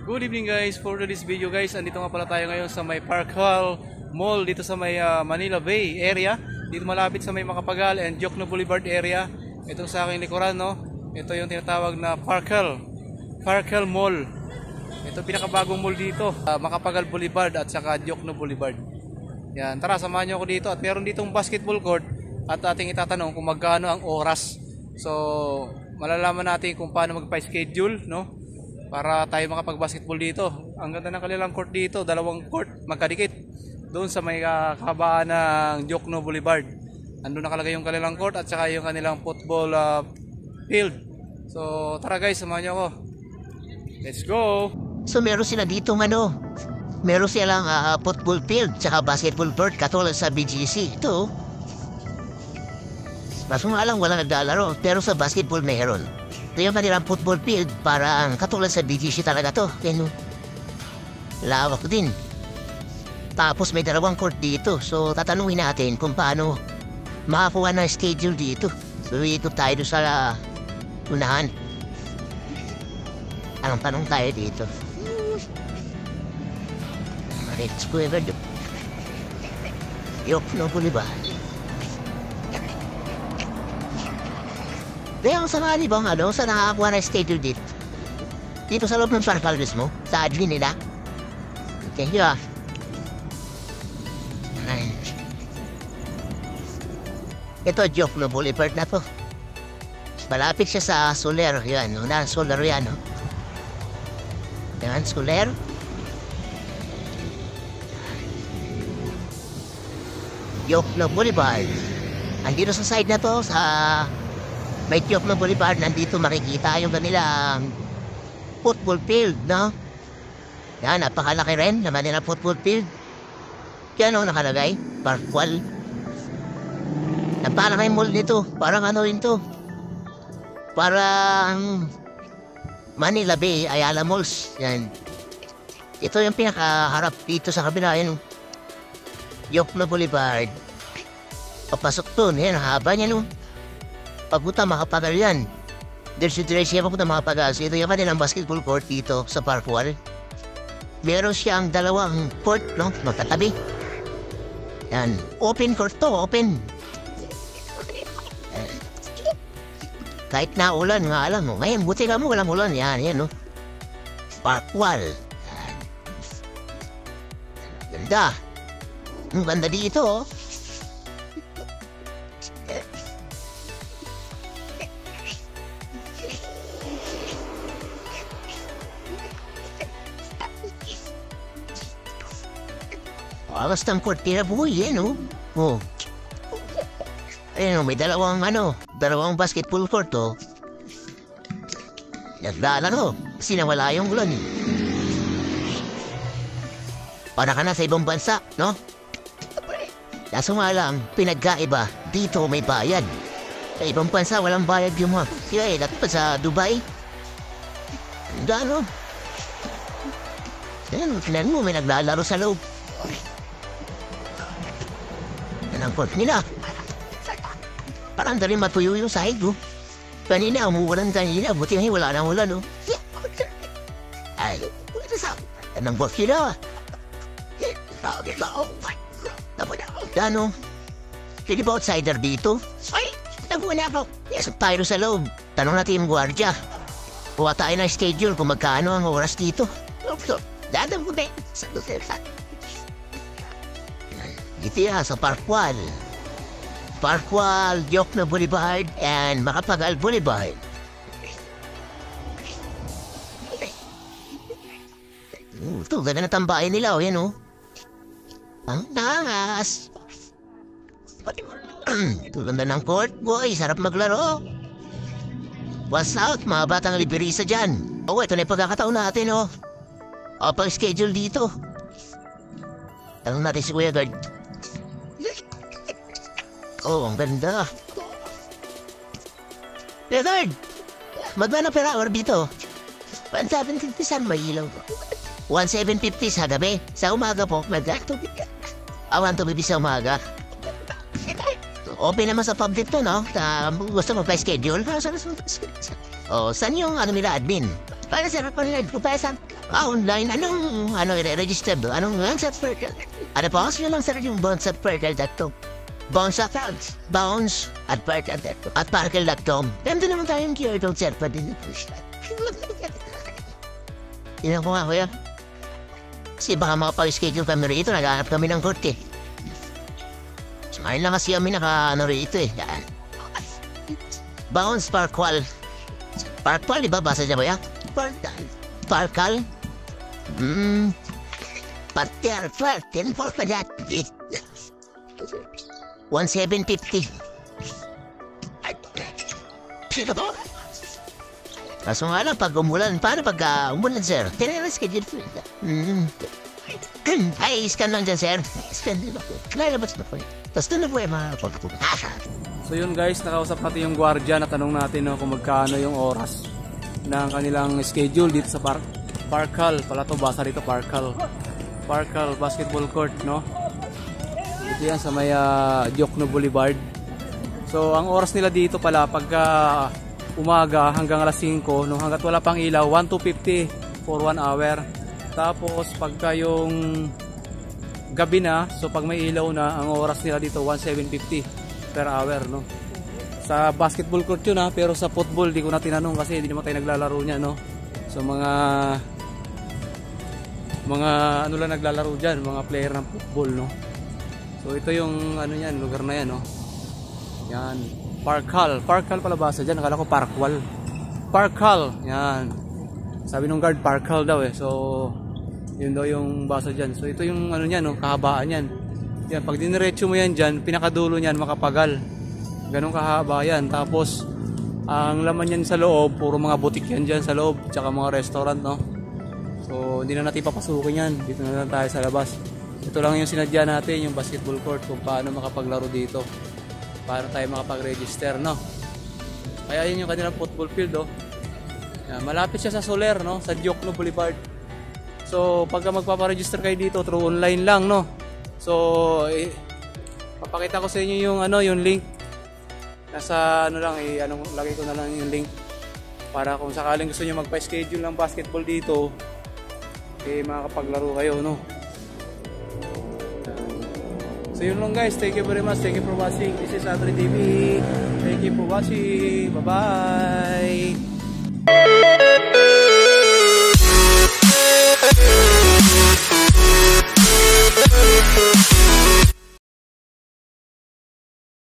Good evening guys, for this video guys, andito nga pala tayo ngayon sa may Park Hall Mall dito sa may Manila Bay area. Dito malapit sa may Makapagal and Jokno Boulevard area. Ito sa aking likuran, no? Ito yung tinatawag na Park Hall Mall. Ito pinakabagong mall dito, Makapagal Boulevard at saka Jokno Boulevard. Yan, tara samahan niyo ako dito at meron ditong basketball court at ating itatanong kung magkano ang oras. So, malalaman natin kung paano magpa-schedule, no? Para tayo makapag-basketball dito. Ang ganda ng kanilang court dito, dalawang court magkadikit. Doon sa may kahabaan ng Jokno Boulevard. Andun nakalagay yung kanilang court at saka yung kanilang football field. So, tara guys, samahan niyo ako. Let's go! So meron sila dito meron silang football field tsaka basketball court katulad sa BGC. Ito. Kaso nga lang walang naglalaro pero sa basketball meron. Ito yung kanilang football field para katulad sa BGC talaga to. Yan, lawak din. Tapos may dalawang court dito. So tatanungin natin kung paano makakuha ng schedule dito. So ito tayo sa unahan. Anong tanong tayo dito? Let's go ever do. Jokno Boulevard. Kaya ang sama ni bang sa nakakuha na schedule dito? Dito sa loob ng Park mismo? Sa admin nila? Okay, yun. Ito, Jokno Boulevard na to. Malapit siya sa Soler, yan. Soler yan, no? Yan, Soler. Jokno Boulevard. Andito sa side na to, sa may Jokno Boulevard, nandito makikita yung kanilang football field, no? Yan, napakalaki rin naman nila football field. Yan o, nakalagay, Park Wall. Parang may mall nito, parang ano rin to. Parang Manila Bay, Ayala Malls. Yan. Ito yung pinakaharap dito sa kabila, yan. Jokno Boulevard. Papasok to, yan, haba niya, no? Pagpunta Makapagal yan. Diretso siya pagpunta Makapagal. So ito yung kanilang basketball court dito sa Park Wall. Meron siyang dalawang court, no? Magkatabi. Yan. Open court to, open. Kahit na ulan, nga alam mo. Ngayon, buti ka mo, walang ulan. Yan, no? Park Wall. Yan. Ganda. Ang ganda dito, oh. Alas ng kortina boy, no? Oh. Ayun, may dalawang basketball court, oh. Naglalaro, sinawala yung ulan. Para ka na sa ibang bansa, no? Kaso nga lang, pinagkaiba, dito may bayad. Sa ibang bansa, walang bayad yung mga. Kaya dapat pa sa Dubai. Gano? Ayun, tinan mo, may naglalaro sa loob. Ang court nila. Parang dali matuyo yung sahig, oh. Kanina, umuulan kanina. Buti ngayon, wala nang ulan, oh. Ay, anong court nila? Ano? Pwede ba outsider dito? Ay, nabuha na ako. Yes, tayo sa loob. Tanong natin yung gwardiya. Kuha tayo ng schedule kung magkano ang oras dito. Dadam ko din. Dito yan sa Park Wall. Park Wall, Jokno Boulevard, and Makapagal Boulevard. Ito, ganda na tambahin nila, oh, yan, oh. Ang nangas. Ito, ganda ng court, boy. Sarap maglaro. What's out, mga batang liberisa dyan. Oh, ito na yung pagkakataon natin, oh. O, pag-schedule dito. Tanong natin si Kuya Guard. Oh, ang ganda. Kuya Guard, magmano per hour dito? 1,750 saan may ilaw ko? 1,750 sa gabi. Sa umaga po, mag-250 sa umaga. Open naman sa public to, no? Gusto mo pa-schedule? Oh, saan yung nila admin? Para sa nila, Online, ano, i-register do? Anong Bounce at Fertile? Ano po, sino lang sir yung Bounce at Fertile.com? Bounce at Fertile. Bounce at Fertile.com. At Parkle.com. Ganda naman tayong QR code, sir. Pwede na po siya. Tingnan ko nga, kuya. Kasi baka makapag-schedule kami rito. Naghahanap kami ng court, eh. Sumayin lang kasi kami naka-ano rito, eh. Yan. Bounce Parkwal. Parkwal, di ba? Basa niya ba yan? Parkal. Parter, 1750. Sino to? Kaso nga lang, pag umulan, paano pag umulan, sir? Tinara-schedule po. Ay, scan lang dyan, sir. Scan din ako. Lalabas na po. Tapos doon na po yung mga pagpupunta. So yun guys, nakausap natin yung guardia na tanong natin kung magkano yung oras ng kanilang schedule dito sa Parkal. Pala to, basa dito Parkal. Parkal Basketball Court, no? Dito yan sa may Diokno Boulevard. So ang oras nila dito pala pagka umaga hanggang alas 5, no, hanggat wala pang ilaw, 1 to 50 for 1 hour. Tapos pagka yung gabi na, so pag may ilaw na, ang oras nila dito 1,750 per hour, no? Sa basketball court yun, pero sa football di ko na tinanong kasi hindi naman tayo naglalaro niya, no? So mga ano lang naglalaro diyan, mga player ng football, no? So ito yung ano yan, lugar na yan, no? Yan, Parkal pala basa diyan, akala ko Parkwal. Parkal, yan. Sabi nung guard Parkal daw eh. So yun daw yung basa diyan. So ito yung ano niyan, no, kahabaan yan. Yan, pag diniretso mo yan diyan, pinakadulo niyan Makapagal. Ganun kahaba yan. Tapos ang laman yan sa loob, puro mga butik yan dyan sa loob, tsaka mga restaurant, no? So hindi na natin papasukin yan, dito na lang tayo sa labas. Ito lang yung sinadya natin, yung basketball court, kung paano makapaglaro dito, paano tayo makapag-register, no? Kaya yun yung kanilang football field, oh. Yan, malapit siya sa Soler, no? Sa Diokno Boulevard. So pagka magpaparegister kayo dito, through online lang, no? So papakita ko sa inyo yung ano, yung link. Nasa ano lang, lagay ko na lang yung link para kung sakaling gusto niyo magpa-schedule ng basketball dito, makakapaglaro kayo, no? So yun lang guys, thank you very much, thank you for watching. This is Andre TV. Thank you for watching. Bye bye.